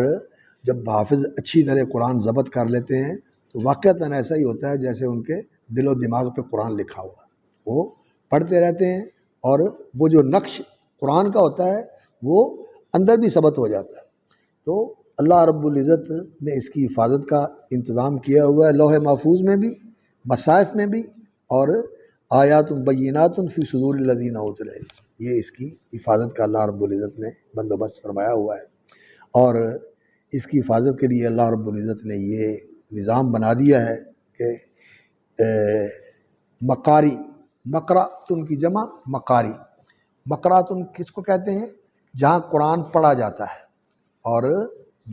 جب حافظ اچھی طرح قرآن ضبط کر لیتے ہیں تو واقعتاً ایسا ہی ہوتا ہے جیسے ان کے دل و دماغ پہ قرآن لکھا ہوا ہے، وہ پڑھتے رہتے ہیں، اور وہ جو نقش قرآن کا ہوتا ہے وہ اندر بھی ثبت ہو جاتا ہے۔ تو اللہ رب العزت نے اس کی حفاظت کا انتظام کیا ہوا ہے، لوح محفوظ میں بھی، مصاحف میں بھی، اور آیات بینات فی صدور الذین اوتوا العلم، یہ اس کی حفاظت کا اللہ رب العزت نے بندوبست فرمایا ہوا ہے، اور اس کی حفاظت کے لیے اللہ رب العزت نے یہ نظام بنا دیا ہے کہ مقاری، مقراتن کی جمع مقاری، مقراتن کس کو کہتے ہیں؟ جہاں قرآن پڑھا جاتا ہے اور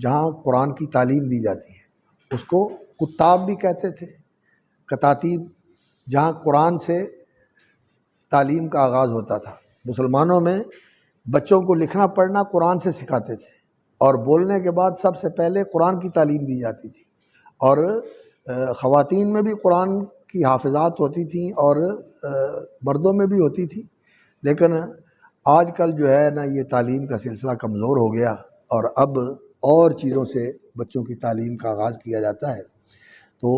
جہاں قرآن کی تعلیم دی جاتی ہے، اس کو کتاب بھی کہتے تھے، کتاتیب، جہاں قرآن سے تعلیم کا آغاز ہوتا تھا۔ مسلمانوں میں بچوں کو لکھنا پڑھنا قرآن سے سکھاتے تھے، اور بولنے کے بعد سب سے پہلے قرآن کی تعلیم دی جاتی تھی، اور خواتین میں بھی قرآن کی حافظات ہوتی تھیں اور مردوں میں بھی ہوتی تھی، لیکن آج کل جو ہے نا یہ تعلیم کا سلسلہ کمزور ہو گیا، اور اب اور چیزوں سے بچوں کی تعلیم کا آغاز کیا جاتا ہے، تو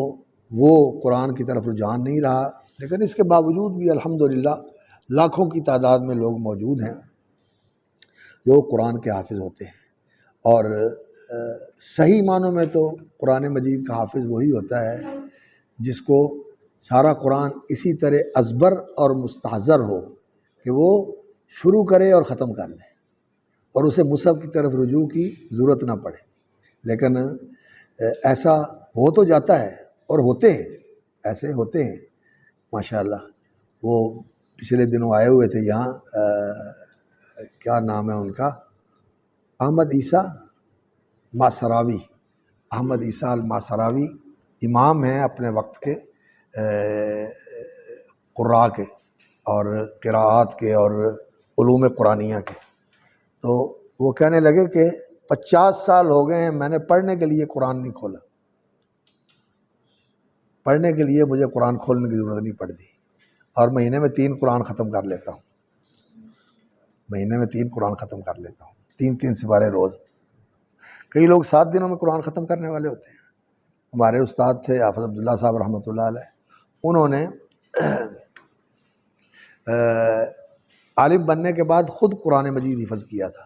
وہ قرآن کی طرف رجحان نہیں رہا۔ لیکن اس کے باوجود بھی الحمدللہ لاکھوں کی تعداد میں لوگ موجود ہیں جو قرآن کے حافظ ہوتے ہیں، اور صحیح معنوں میں تو قرآن مجید کا حافظ وہی ہوتا ہے جس کو سارا قرآن اسی طرح ازبر اور مستحضر ہو کہ وہ شروع کرے اور ختم کر دے، اور اسے مصحف کی طرف رجوع کی ضرورت نہ پڑے۔ لیکن ایسا ہو تو جاتا ہے، اور ہوتے ہیں، ایسے ہوتے ہیں ماشاءاللہ۔ وہ پچھلے دنوں آئے ہوئے تھے یہاں، کیا نام ہے ان کا، احمد عیسیٰ ماسراوی، احمد عیسیٰ الماسراوی امام ہیں اپنے وقت کے قراء کے اور قراءات کے اور علوم قرآنیہ کے، تو وہ کہنے لگے کہ 50 سال ہو گئے ہیں میں نے پڑھنے کے لیے قرآن نہیں کھولا، پڑھنے کے لیے مجھے قرآن کھولنے کی ضرورت نہیں پڑتی، اور مہینے میں 3 قرآن ختم کر لیتا ہوں، مہینے میں 3 قرآن ختم کر لیتا ہوں، 3 سپارے روز۔ کئی لوگ 7 دنوں میں قرآن ختم کرنے والے ہوتے ہیں۔ ہمارے استاد تھے حافظ عبداللہ صاحب رحمۃ اللہ علیہ، انہوں نے عالم بننے کے بعد خود قرآن مجید حفظ کیا تھا،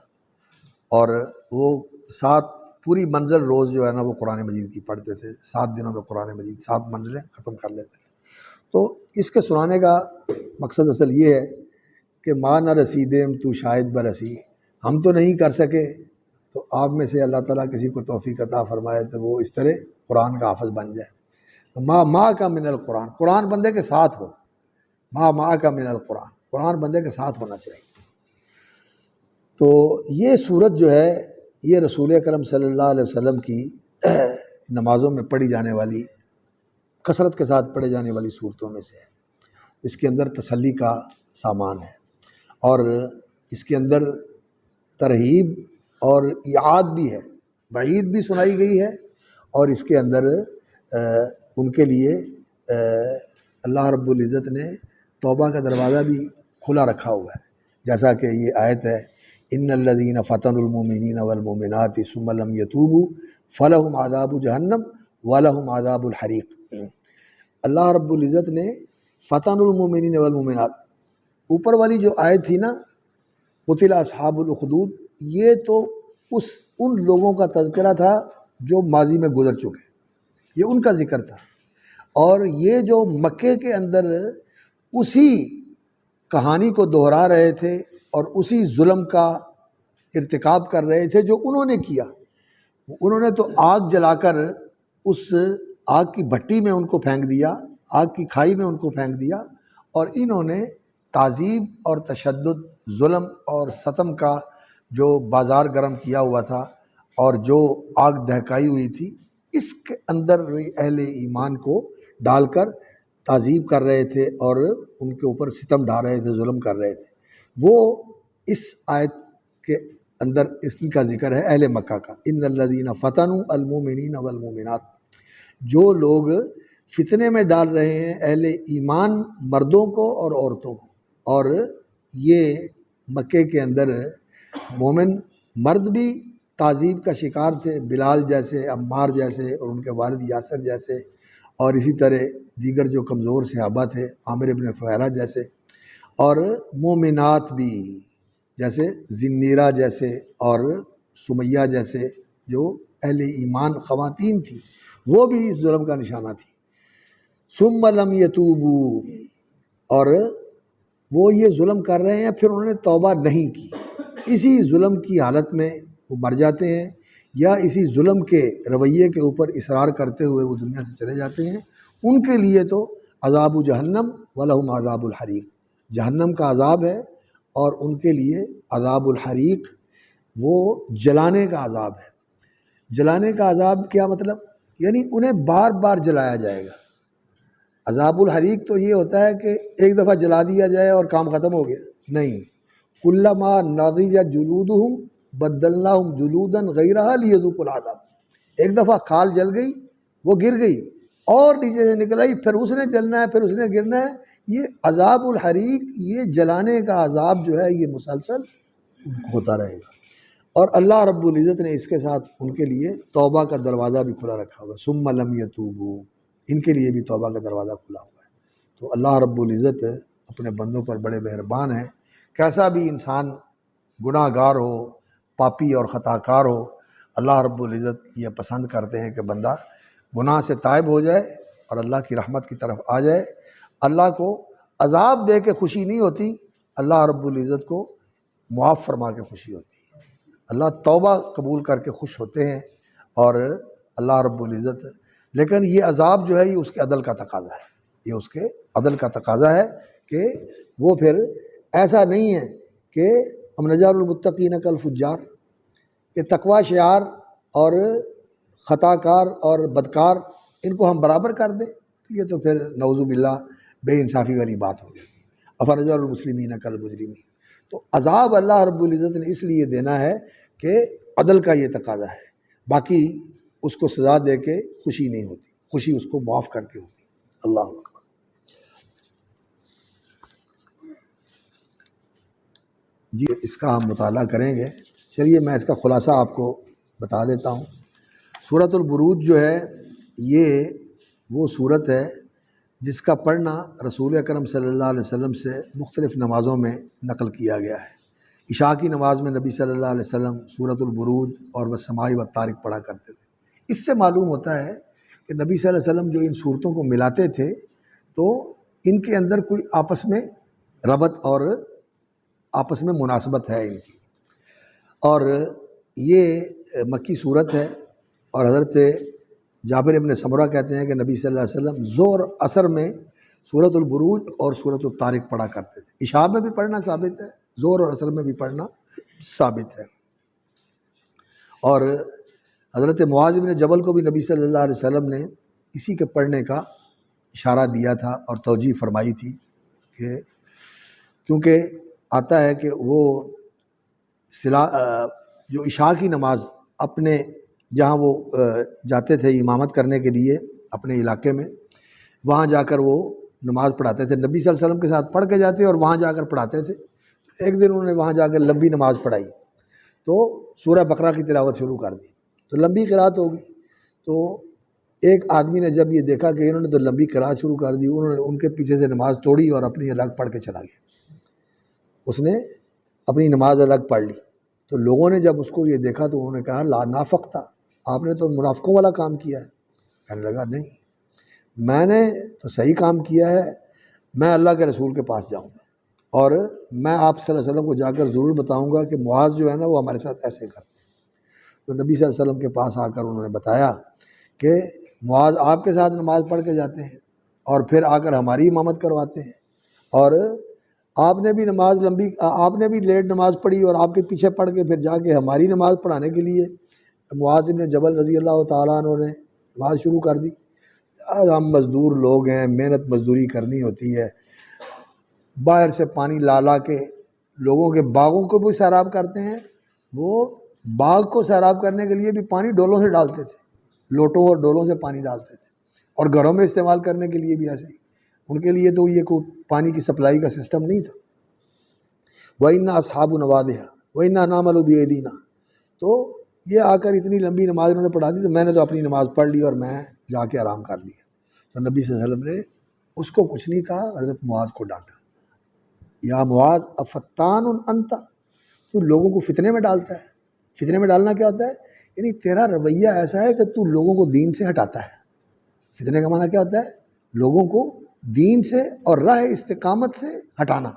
اور وہ 7 پوری منزل روز جو ہے نا وہ قرآن مجید کی پڑھتے تھے، 7 دنوں میں قرآن مجید 7 منزلیں ختم کر لیتے تھے۔ تو اس کے سنانے کا مقصد اصل یہ ہے کہ ماں نہ رسیدیم تو شاید برسی، ہم تو نہیں کر سکے، تو آپ میں سے اللہ تعالیٰ کسی کو توفیق عطا فرمائے تو وہ اس طرح قرآن کا حافظ بن جائے۔ تو ماں کا من القرآن، قرآن بندے کے ساتھ ہو، ماں کا من القرآن، قرآن بندے کے ساتھ ہونا چاہیے۔ تو یہ صورت جو ہے یہ رسول اکرم صلی اللہ علیہ وسلم کی نمازوں میں پڑھی جانے والی، کثرت کے ساتھ پڑھے جانے والی صورتوں میں سے ہے۔ اس کے اندر تسلی کا سامان ہے، اور اس کے اندر ترہیب اور اعاد بھی ہے، وعید بھی سنائی گئی ہے، اور اس کے اندر ان کے لیے اللہ رب العزت نے توبہ کا دروازہ بھی کھلا رکھا ہوا ہے، جیسا کہ یہ آیت ہے ان الذین فتنوا المؤمنین والمؤمنات ثم لم یتوبوا فلہم عذاب جہنم ولہم عذاب الحریق۔ اللہ رب العزت نے فتن المؤمنین والمؤمنات، اوپر والی جو آیت تھی نا قتل اصحاب الاخدود، یہ تو ان لوگوں کا تذکرہ تھا جو ماضی میں گزر چکے، یہ ان کا ذکر تھا، اور یہ جو مکے کے اندر اسی کہانی کو دہرا رہے تھے اور اسی ظلم کا ارتکاب کر رہے تھے جو انہوں نے کیا۔ انہوں نے تو آگ جلا کر اس آگ کی بھٹی میں ان کو پھینک دیا، آگ کی کھائی میں ان کو پھینک دیا، اور انہوں نے تعذیب اور تشدد، ظلم اور ستم کا جو بازار گرم کیا ہوا تھا اور جو آگ دہکائی ہوئی تھی، اس کے اندر اہل ایمان کو ڈال کر تعذیب کر رہے تھے اور ان کے اوپر ستم ڈھا رہے تھے، ظلم کر رہے تھے۔ وہ اس آیت کے اندر اس کا ذکر ہے اہل مکہ کا، ان الذین فتنوا المؤمنین والمؤمنات، جو لوگ فتنے میں ڈال رہے ہیں اہل ایمان مردوں کو اور عورتوں کو، اور یہ مکے کے اندر مومن مرد بھی تعذیب کا شکار تھے، بلال جیسے، عمار جیسے، اور ان کے والد یاسر جیسے، اور اسی طرح دیگر جو کمزور صحابہ تھے عامر ابن فہیرہ جیسے، اور مومنات بھی جیسے زنیرہ جیسے اور سمیہ جیسے جو اہل ایمان خواتین تھیں، وہ بھی اس ظلم کا نشانہ تھی۔ ثم لم یتوبوا، اور وہ یہ ظلم کر رہے ہیں، پھر انہوں نے توبہ نہیں کی، اسی ظلم کی حالت میں وہ مر جاتے ہیں، یا اسی ظلم کے رویے کے اوپر اصرار کرتے ہوئے وہ دنیا سے چلے جاتے ہیں، ان کے لیے تو عذاب جہنم ولہم عذاب الحریق، جہنم کا عذاب ہے، اور ان کے لیے عذاب الحریق، وہ جلانے کا عذاب ہے۔ جلانے کا عذاب کیا مطلب؟ یعنی انہیں بار بار جلایا جائے گا۔ عذاب الحریق تو یہ ہوتا ہے کہ ایک دفعہ جلا دیا جائے اور کام ختم ہو گیا، نہیں، کلما نضجت جلودہم بدلناہم جلودا غیرہا لیذوقوا العذاب، ایک دفعہ کھال جل گئی، وہ گر گئی اور نیچے سے نکل آئی، پھر اس نے جلنا ہے، پھر اس نے گرنا ہے۔ یہ عذاب الحریق، یہ جلانے کا عذاب جو ہے، یہ مسلسل ہوتا رہے گا، اور اللہ رب العزت نے اس کے ساتھ ان کے لیے توبہ کا دروازہ بھی کھلا رکھا ہوگا، ثم لم یتوبوا، ان کے لیے بھی توبہ کا دروازہ کھلا ہوا ہے۔ تو اللہ رب العزت اپنے بندوں پر بڑے مہربان ہیں، کیسا بھی انسان گناہ گار ہو، پاپی اور خطا کار ہو، اللہ رب العزت یہ پسند کرتے ہیں کہ بندہ گناہ سے تائب ہو جائے اور اللہ کی رحمت کی طرف آ جائے۔ اللہ کو عذاب دے کے خوشی نہیں ہوتی، اللہ رب العزت کو معاف فرما کے خوشی ہوتی ہے۔ اللہ توبہ قبول کر کے خوش ہوتے ہیں، اور اللہ رب العزت، لیکن یہ عذاب جو ہے، یہ اس کے عدل کا تقاضا ہے، یہ اس کے عدل کا تقاضا ہے کہ وہ پھر ایسا نہیں ہے کہ ام نجعل المتقین کالفجار، کہ تقوی شعار اور خطا کار اور بدکار ان کو ہم برابر کر دیں، تو یہ تو پھر نعوذ باللہ بے انصافی والی بات ہو جاتی۔ افنجعل المسلمین کالمجرمین، تو عذاب اللہ رب العزت نے اس لیے دینا ہے کہ عدل کا یہ تقاضا ہے، باقی اس کو سزا دے کے خوشی نہیں ہوتی، خوشی اس کو معاف کر کے ہوتی۔ اللہ اکبر۔ جی اس کا ہم مطالعہ کریں گے، چلیے میں اس کا خلاصہ آپ کو بتا دیتا ہوں۔ سورۃ البروج جو ہے، یہ وہ صورت ہے جس کا پڑھنا رسول اکرم صلی اللہ علیہ وسلم سے مختلف نمازوں میں نقل کیا گیا ہے۔ عشاء کی نماز میں نبی صلی اللہ علیہ وسلم سورۃ البروج اور والسماء والطارق پڑھا کرتے تھے۔ اس سے معلوم ہوتا ہے کہ نبی صلی اللہ علیہ وسلم جو ان صورتوں کو ملاتے تھے، تو ان کے اندر کوئی آپس میں ربط اور آپس میں مناسبت ہے ان کی، اور یہ مکی صورت ہے، اور حضرت جابر ابن سمرہ کہتے ہیں کہ نبی صلی اللہ علیہ وسلم ظہر اثر میں سورۃ البروج اور سورۃ الطارق پڑھا کرتے تھے۔ عشاء میں بھی پڑھنا ثابت ہے، ظہر اور اثر میں بھی پڑھنا ثابت ہے، اور حضرت معاذ بن جبل کو بھی نبی صلی اللہ علیہ وسلم نے اسی کے پڑھنے کا اشارہ دیا تھا اور توجیہ فرمائی تھی، کہ کیونکہ آتا ہے کہ وہ جو عشاء کی نماز اپنے جہاں وہ جاتے تھے امامت کرنے کے لیے اپنے علاقے میں، وہاں جا کر وہ نماز پڑھاتے تھے، نبی صلی اللہ علیہ وسلم کے ساتھ پڑھ کے جاتے اور وہاں جا کر پڑھاتے تھے۔ ایک دن انہوں نے وہاں جا کر لمبی نماز پڑھائی، تو سورہ بقرہ کی تلاوت شروع کر دی، تو لمبی قرات ہو گئی۔ تو ایک آدمی نے جب یہ دیکھا کہ انہوں نے تو لمبی قرات شروع کر دی، انہوں نے ان کے پیچھے سے نماز توڑی اور اپنی الگ پڑھ کے چلا گیا، اس نے اپنی نماز الگ پڑھ لی۔ تو لوگوں نے جب اس کو یہ دیکھا تو انہوں نے کہا لا نافقتا، آپ نے تو منافقوں والا کام کیا ہے۔ کہنے لگا نہیں، میں نے تو صحیح کام کیا ہے، میں اللہ کے رسول کے پاس جاؤں گا، اور میں آپ صلی اللہ علیہ وسلم کو جا کر ضرور بتاؤں گا کہ معاذ جو ہے نا، وہ ہمارے ساتھ ایسے کرتے ہیں۔ تو نبی صلی اللہ علیہ وسلم کے پاس آ کر انہوں نے بتایا کہ معاذ آپ کے ساتھ نماز پڑھ کے جاتے ہیں اور پھر آ کر ہماری امامت کرواتے ہیں، اور آپ نے بھی نماز لمبی، آپ نے بھی لیٹ نماز پڑھی اور آپ کے پیچھے پڑھ کے پھر جا کے ہماری نماز پڑھانے کے لیے معاذ بن جبل رضی اللہ تعالیٰ عنہ نے نماز شروع کر دی۔ ہم مزدور لوگ ہیں، محنت مزدوری کرنی ہوتی ہے، باہر سے پانی لا کے لوگوں کے باغوں کو بھی سیراب کرتے ہیں، وہ باغ کو سیراب کرنے کے لیے بھی پانی ڈولوں سے ڈالتے تھے، لوٹوں اور ڈولوں سے پانی ڈالتے تھے، اور گھروں میں استعمال کرنے کے لیے بھی ایسے ہی، ان کے لیے تو یہ کوئی پانی کی سپلائی کا سسٹم نہیں تھا۔ وَإِنَّا أَصْحَابُ نَوَادِهَا وَإِنَّا نَعْمَلُ بِأَيْدِينَا، تو یہ آ کر اتنی لمبی نماز انہوں نے پڑھا دی، تو میں نے تو اپنی نماز پڑھ لی اور میں جا کے آرام کر لیا۔ تو نبی صلی اللہ علیہ وسلم نے اس کو کچھ نہیں کہا، حضرت معاذ کو ڈانٹا، یا معاذ افتان انت، تو لوگوں کو فتنے میں ڈالتا ہے۔ فتنے میں ڈالنا کیا ہوتا ہے؟ یعنی تیرا رویہ ایسا ہے کہ تو لوگوں کو دین سے ہٹاتا ہے۔ فتنے کا معنی کیا ہوتا ہے؟ لوگوں کو دین سے اور راہ استقامت سے ہٹانا۔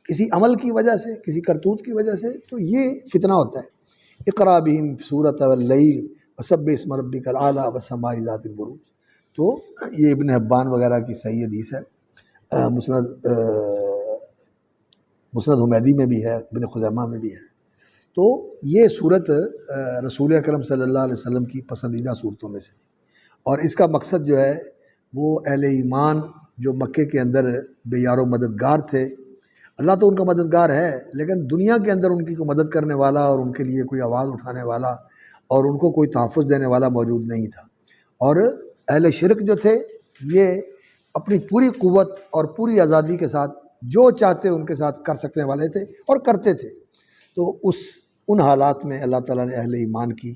کسی عمل کی وجہ سے، کسی کرتوت کی وجہ سے، تو یہ فتنہ ہوتا ہے۔ اقرا بہم سورۃ واللیل وسبح اسم ربک الاعلی والسماء ذات البروج۔ تو یہ ابن حبان وغیرہ کی صحیح حدیث ہے، مسند حمیدی میں بھی ہے، ابن خزیمہ میں بھی ہے۔ تو یہ صورت رسول اکرم صلی اللہ علیہ وسلم کی پسندیدہ صورتوں میں سے تھی، اور اس کا مقصد جو ہے وہ اہل ایمان جو مکے کے اندر بے یار و مددگار تھے، اللہ تو ان کا مددگار ہے، لیکن دنیا کے اندر ان کی کوئی مدد کرنے والا اور ان کے لیے کوئی آواز اٹھانے والا اور ان کو کوئی تحفظ دینے والا موجود نہیں تھا۔ اور اہل شرک جو تھے یہ اپنی پوری قوت اور پوری آزادی کے ساتھ جو چاہتے ان کے ساتھ کر سکنے والے تھے اور کرتے تھے۔ تو ان حالات میں اللہ تعالیٰ نے اہل ایمان کی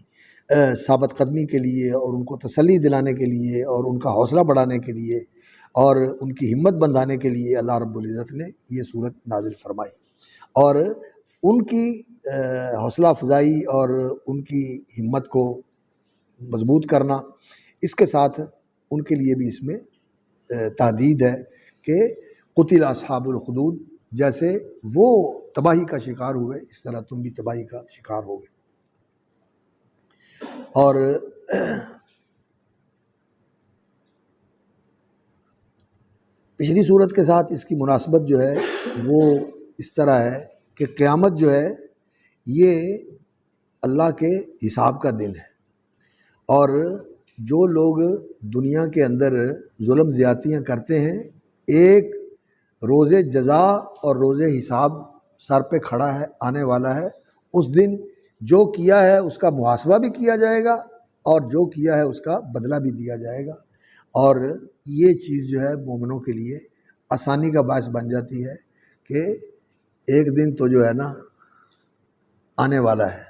ثابت قدمی کے لیے اور ان کو تسلی دلانے کے لیے اور ان کا حوصلہ بڑھانے کے لیے اور ان کی ہمت بندھانے کے لیے اللہ رب العزت نے یہ صورت نازل فرمائی، اور ان کی حوصلہ افزائی اور ان کی ہمت کو مضبوط کرنا، اس کے ساتھ ان کے لیے بھی اس میں تحدید ہے کہ قتل اصحاب الخدود، جیسے وہ تباہی کا شکار ہوئے اس طرح تم بھی تباہی کا شکار ہوگے۔ اور پچھلی صورت کے ساتھ اس کی مناسبت جو ہے وہ اس طرح ہے کہ قیامت جو ہے یہ اللہ کے حساب کا دن ہے، اور جو لوگ دنیا کے اندر ظلم زیادتیاں کرتے ہیں، ایک روز جزا اور روز حساب سر پہ کھڑا ہے، آنے والا ہے۔ اس دن جو کیا ہے اس کا محاسبہ بھی کیا جائے گا اور جو کیا ہے اس کا بدلہ بھی دیا جائے گا، اور یہ چیز جو ہے مومنوں کے لیے آسانی کا باعث بن جاتی ہے کہ ایک دن تو جو ہے نا آنے والا ہے۔